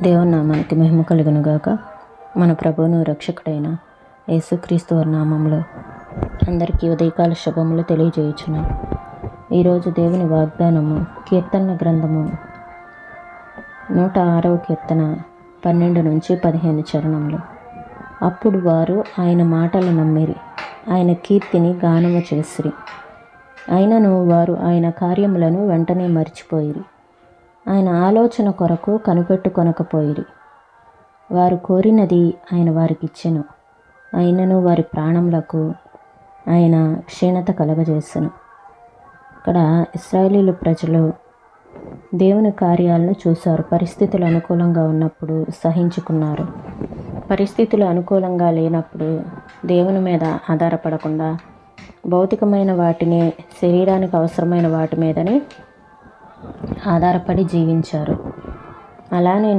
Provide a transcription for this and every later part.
దేవుని నామానికి మహిమ కలుగును గాక. మన ప్రభువును రక్షకుడైన యేసుక్రీస్తు వారి నామంలో అందరికీ ఉదయకాల శుభములు తెలియజేయుచున్నాం. ఈరోజు దేవుని వాగ్దానము కీర్తనల గ్రంథము 106వ కీర్తన 12 నుంచి 15 చరణములు. అప్పుడు వారు ఆయన మాటలు నమ్మిరి, ఆయన కీర్తిని గానము చేసిరి. అయినను వారు ఆయన కార్యములను వెంటనే మరిచిపోయిరి, ఆయన ఆలోచన కొరకు కనిపెట్టుకొనకపోయిరి. వారు కోరినది ఆయన వారికిచ్చెను, అయినను వారి ప్రాణములకు ఆయన క్షీణత కలగజేసెను. ఇక్కడ ఇశ్రాయేలీయుల ప్రజలు దేవుని కార్యాలను చూశారు. పరిస్థితులు అనుకూలంగా ఉన్నప్పుడు సహించుకున్నారు. పరిస్థితులు అనుకూలంగా లేనప్పుడు దేవుని మీద ఆధారపడకుండా భౌతికమైన వాటిని, శరీరానికి అవసరమైన వాటి మీదనే ఆధారపడి జీవించారు. అలానే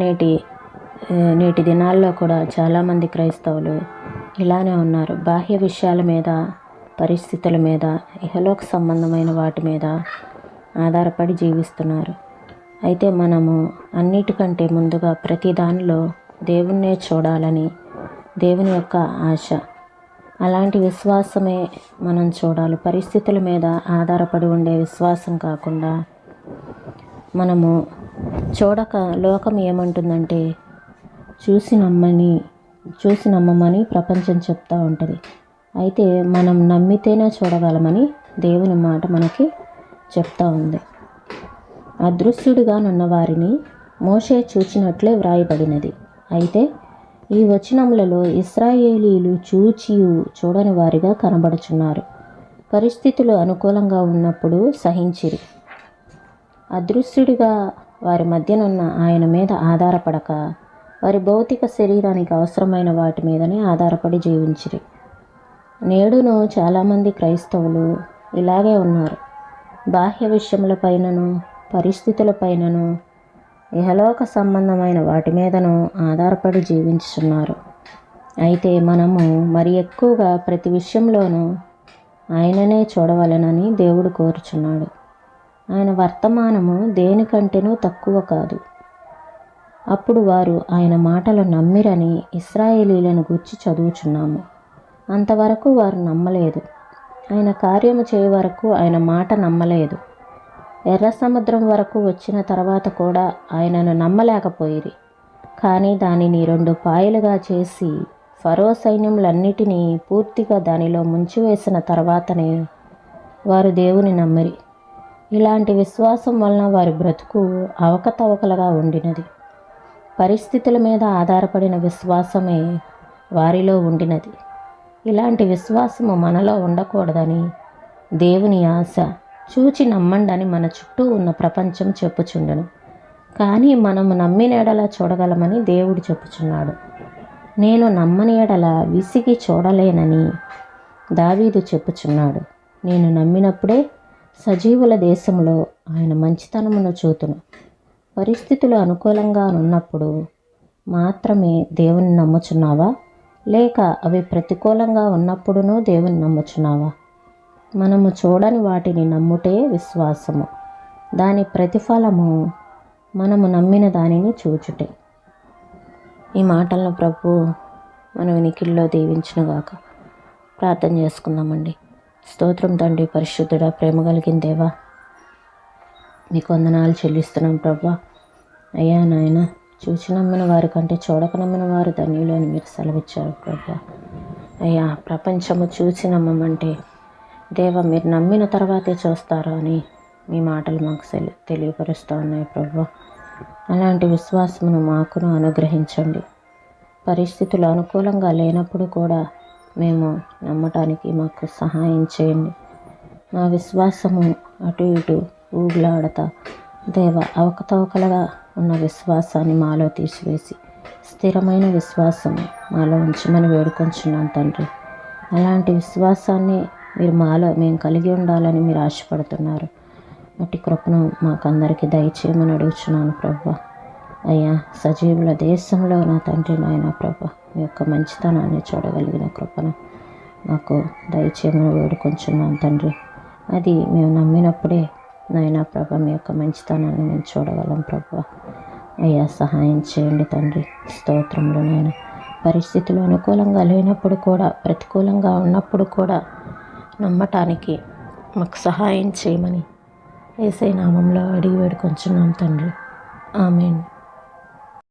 నేటి దినాల్లో కూడా చాలామంది క్రైస్తవులు ఇలానే ఉన్నారు. బాహ్య విషయాల మీద, పరిస్థితుల మీద, ఇహలోక సంబంధమైన వాటి మీద ఆధారపడి జీవిస్తున్నారు. అయితే మనము అన్నిటికంటే ముందుగా ప్రతి దానిలో దేవుణ్ణే చూడాలని దేవుని యొక్క ఆశ. అలాంటి విశ్వాసమే మనం చూడాలి. పరిస్థితుల మీద ఆధారపడి ఉండే విశ్వాసం కాకుండా మనము చూడక, లోకం ఏమంటుందంటే చూసి నమ్మమని ప్రపంచం చెప్తూ ఉంటుంది. అయితే మనం నమ్మితేనే చూడగలమని దేవుని మాట మనకి చెప్తా ఉంది. అదృశ్యుడిగా నున్న వారిని మోషే చూచినట్లే వ్రాయబడినది. అయితే ఈ వచనములలో ఇశ్రాయేలీయులు చూడని వారిగా కనబడుచున్నారు. పరిస్థితులు అనుకూలంగా ఉన్నప్పుడు సహించిరి. అదృశ్యుడిగా వారి మధ్యనున్న ఆయన మీద ఆధారపడక వారి భౌతిక శరీరానికి అవసరమైన వాటి మీదనే ఆధారపడి జీవించిరి. నేడును చాలామంది క్రైస్తవులు ఇలాగే ఉన్నారు. బాహ్య విషయములపైనను, పరిస్థితులపైనను, ఇహలోక సంబంధమైన వాటి మీదను ఆధారపడి జీవించుతున్నారు. అయితే మనము మరి ఎక్కువగా ప్రతి విషయంలోనూ ఆయననే చూడవలెనని దేవుడు కోరుచున్నాడు. ఆయన వర్తమానము దేనికంటేనూ తక్కువ కాదు. అప్పుడు వారు ఆయన మాటలు నమ్మిరని ఇశ్రాయేలీయులను గూర్చి చదువుచున్నాము. అంతవరకు వారు నమ్మలేదు. ఆయన కార్యము చేయ వరకు ఆయన మాట నమ్మలేదు. ఎర్ర సముద్రం వరకు వచ్చిన తర్వాత కూడా ఆయనను నమ్మలేకపోయిరి. కానీ దానిని 2 పాయలుగా చేసి ఫరో సైన్యములన్నిటినీ పూర్తిగా దానిలో ముంచివేసిన తర్వాతనే వారు దేవుని నమ్మిరి. ఇలాంటి విశ్వాసం వలన వారి బ్రతుకు అవకతవకలుగా ఉండినది. పరిస్థితుల మీద ఆధారపడిన విశ్వాసమే వారిలో ఉండినది. ఇలాంటి విశ్వాసము మనలో ఉండకూడదని దేవుని ఆశ. చూచి నమ్మండని మన చుట్టూ ఉన్న ప్రపంచం చెప్పుచుండెను. కానీ మనము నమ్మిన ఎడల చూడగలమని దేవుడు చెప్పుచున్నాడు. నేను నమ్మని ఎడల విసిగి చూడలేనని దావీదు చెప్పుచున్నాడు. నేను నమ్మినప్పుడే సజీవుల దేశంలో ఆయన మంచితనమును చూతును. పరిస్థితులు అనుకూలంగా ఉన్నప్పుడు మాత్రమే దేవుని నమ్ముచున్నావా, లేక అవి ప్రతికూలంగా ఉన్నప్పుడునూ దేవుని నమ్ముచున్నావా? మనము చూడని వాటిని నమ్ముటే విశ్వాసము. దాని ప్రతిఫలము మనము నమ్మిన దానిని చూచుటే. ఈ మాటలను ప్రభు మన వినికిడిలో దీవించునుగాక. ప్రార్థన చేసుకుందామండి. స్తోత్రం తండ్రి, పరిశుద్ధుడా, ప్రేమ కలిగిన దేవా, నీకు వందనాలు చెల్లిస్తున్నాం ప్రభా. అయ్యా నాయన, చూచి నమ్మిన వారి కంటే చూడక నమ్మిన వారు ధన్యులు అని మీరు సెలవిచ్చారు ప్రభా. అయ్యా, ప్రపంచము చూసి నమ్మమంటే దేవా మీరు నమ్మిన తర్వాతే చూస్తారు అని మీ మాటలు మాకు తెలియపరుస్తూ ఉన్నాయి ప్రభా. అలాంటి విశ్వాసమును మాకును అనుగ్రహించండి. పరిస్థితులు అనుకూలంగా లేనప్పుడు కూడా మేము నమ్మటానికి మాకు సహాయం చేయండి. మా విశ్వాసము అటు ఇటు ఊగులాడతా దేవ అవకతవకలుగా ఉన్న విశ్వాసాన్ని మాలో తీసివేసి స్థిరమైన విశ్వాసం మాలో ఉంచమని వేడుకొంచున్నాను తండ్రి. అలాంటి విశ్వాసాన్ని మీరు మేము కలిగి ఉండాలని మీరు ఆశపడుతున్నారు. అట్టి కృపను మాకందరికీ దయచేయమని అడుగుచున్నాను ప్రభా. అయ్యా, సజీవుల దేశంలో నా తండ్రి నాయన ప్రభా, మీ యొక్క మంచితనాన్ని చూడగలిగిన కృపను మాకు దయచేయమని వేడుకొంచున్నాను తండ్రి. అది మేము నమ్మినప్పుడే నాయన ప్రభా మీ యొక్క మంచితనాన్ని మేము చూడగలం ప్రభా. అయ్యా సహాయం చేయండి తండ్రి. స్తోత్రములు నాయన. పరిస్థితులు అనుకూలంగా లేనప్పుడు కూడా, ప్రతికూలంగా ఉన్నప్పుడు కూడా నమ్మటానికి మాకు సహాయం చేయమని యేసయ్య నామంలో అడిగి వేడుకొంచున్నాం తండ్రి. ఆమేన్.